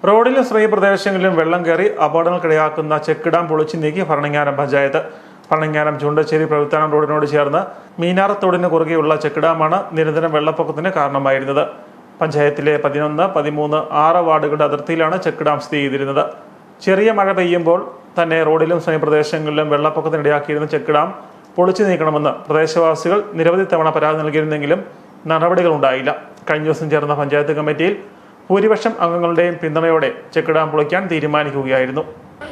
റോഡിലും ശ്രേയ പ്രദേശങ്ങളിലും വെള്ളം കയറി അപകടങ്ങൾക്കിടയാക്കുന്ന ചെക്ക് ഡാം പൊളിച്ചു നീക്കി ഭരണങ്ങാനം പഞ്ചായത്ത്. ഭരണങ്ങാനം ചുണ്ടശ്ശേരി പ്രവിത്താനം റോഡിനോട് ചേർന്ന് മീനാറത്തോടിന് കുറുകെയുള്ള ചെക്ക് ഡാമാണ് നിരന്തരം വെള്ളപ്പൊക്കത്തിന് കാരണമായിരുന്നത്. പഞ്ചായത്തിലെ 11, 13, 6 വാർഡുകളുടെ അതിർത്തിയിലാണ് ചെക്ക് ഡാം സ്ഥിതി ചെയ്തിരുന്നത്. ചെറിയ മഴ പെയ്യുമ്പോൾ തന്നെ റോഡിലും ശ്രേയ പ്രദേശങ്ങളിലും വെള്ളപ്പൊക്കത്തിനിടയാക്കിയിരുന്ന ചെക്ക് ഡാം പൊളിച്ചു നീക്കണമെന്ന് പ്രദേശവാസികൾ നിരവധി തവണ പരാതി നൽകിയിരുന്നെങ്കിലും നടപടികളുണ്ടായില്ല. കഴിഞ്ഞ ദിവസം ചേർന്ന പഞ്ചായത്ത് കമ്മിറ്റിയിൽ ഭൂരിപക്ഷം അംഗങ്ങളുടെയും പിന്തുണയോടെ ചെക്ക് ഡാം പൊളിക്കാൻ തീരുമാനിക്കുകയായിരുന്നു.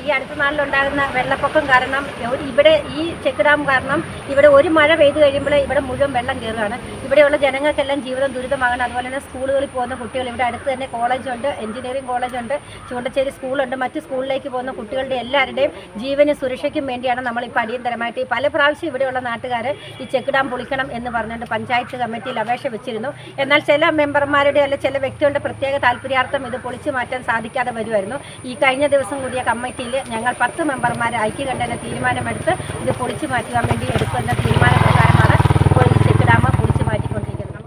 ഈ അടുത്ത നാളിലുണ്ടാകുന്ന വെള്ളപ്പൊക്കം കാരണം ഇവിടെ ഈ ചെക്ക് ഡാം കാരണം ഇവിടെ ഒരു മഴ പെയ്തു കഴിയുമ്പോൾ ഇവിടെ മുഴുവൻ വെള്ളം കയറുകയാണ്. ഇവിടെയുള്ള ജനങ്ങൾക്കെല്ലാം ജീവിതം ദുരിതമാകണം. അതുപോലെ തന്നെ സ്കൂളുകളിൽ പോകുന്ന കുട്ടികൾ, ഇവിടെ അടുത്ത് തന്നെ കോളേജുണ്ട്, എഞ്ചിനീയറിംഗ് കോളേജുണ്ട്, ചൂണ്ടശ്ശേരി സ്കൂളുണ്ട്, മറ്റ് സ്കൂളിലേക്ക് പോകുന്ന കുട്ടികളുടെ എല്ലാവരുടെയും ജീവനും സുരക്ഷയ്ക്കും വേണ്ടിയാണ് നമ്മളിപ്പോൾ അടിയന്തരമായിട്ട് പല പ്രാവശ്യം ഇവിടെയുള്ള നാട്ടുകാർ ഈ ചെക്ക് ഡാം പൊളിക്കണം എന്ന് പറഞ്ഞുകൊണ്ട് പഞ്ചായത്ത് കമ്മിറ്റിയിൽ അപേക്ഷ വെച്ചിരുന്നു. എന്നാൽ ചില മെമ്പർമാരുടെ അല്ലെങ്കിൽ ചില വ്യക്തികളുടെ പ്രത്യേക താല്പര്യാർത്ഥം ഇത് പൊളിച്ചു മാറ്റാൻ സാധിക്കാതെ വരുമായിരുന്നു. ഈ കഴിഞ്ഞ ദിവസം കൂടിയ കമ്മിറ്റിയിൽ ഞങ്ങൾ 10 മെമ്പർമാർ ഐക്യകണ്ഠേന തീരുമാനമെടുത്ത് ഇത് പൊളിച്ചു മാറ്റുവാൻ വേണ്ടി എടുക്കുന്ന തീരുമാനപ്രകാരമാണ് ഇപ്പോൾ ഈ ചെക്ക് ഡാം പൊളിച്ചു മാറ്റിക്കൊണ്ടിരിക്കുന്നത്.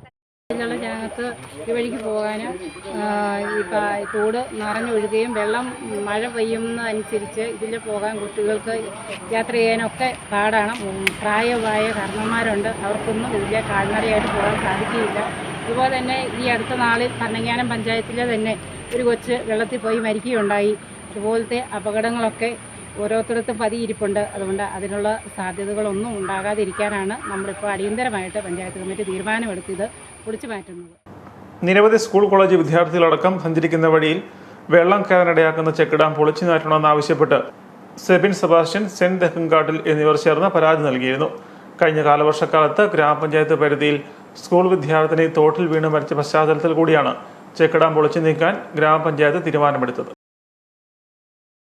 ജനങ്ങൾക്ക് ഈ വഴിക്ക് പോകാനും ഈ തോട് നിറഞ്ഞൊഴുകുകയും വെള്ളം മഴ പെയ്യുന്നതനുസരിച്ച് ഇതിൽ പോകാൻ കുട്ടികൾക്ക് യാത്ര ചെയ്യാനൊക്കെ പാടാണ്. പ്രായമായ കാരണന്മാരുണ്ട്, അവർക്കൊന്നും ഇതിലെ കാൽനടയായിട്ട് പോകാൻ സാധിക്കുകയില്ല. അതുപോലെ തന്നെ ഈ അടുത്ത നാളിൽ ഭരണങ്ങാനം പഞ്ചായത്തിലെ തന്നെ ഒരു കൊച്ച് വെള്ളത്തിൽ പോയി മരിക്കുകയുണ്ടായി. അതുപോലത്തെ അപകടങ്ങളൊക്കെ ഓരോരുത്തർക്കും പതിയിരിപ്പുണ്ട്. അതുകൊണ്ട് അതിനുള്ള സാധ്യതകളൊന്നും ഉണ്ടാകാതിരിക്കാനാണ് നമ്മളിപ്പോൾ അടിയന്തരമായിട്ട് പഞ്ചായത്ത് കമ്മിറ്റി തീരുമാനമെടുത്തത് പൊളിച്ചു മാറ്റുന്നത്. നിരവധി സ്കൂൾ കോളേജ് വിദ്യാർത്ഥികളടക്കം സഞ്ചരിക്കുന്ന വഴിയിൽ വെള്ളം കയറാനിടയാക്കുന്ന ചെക്ക് ഡാം പൊളിച്ചു മാറ്റണമെന്നാവശ്യപ്പെട്ട് സെബിൻ സെബാസ്റ്റ്യൻ, സെന്റ് തെക്കൻകാട്ടിൽ എന്നിവർ ചേർന്ന് പരാതി നൽകിയിരുന്നു. കഴിഞ്ഞ കാലവർഷക്കാലത്ത് ഗ്രാമപഞ്ചായത്ത് പരിധിയിൽ സ്കൂൾ വിദ്യാർത്ഥിനി തോട്ടിൽ വീണ് മരിച്ച പശ്ചാത്തലത്തിൽ കൂടിയാണ് ചെക്ക് ഡാം പൊളിച്ചു നീക്കാൻ ഗ്രാമപഞ്ചായത്ത് തീരുമാനമെടുത്തത്.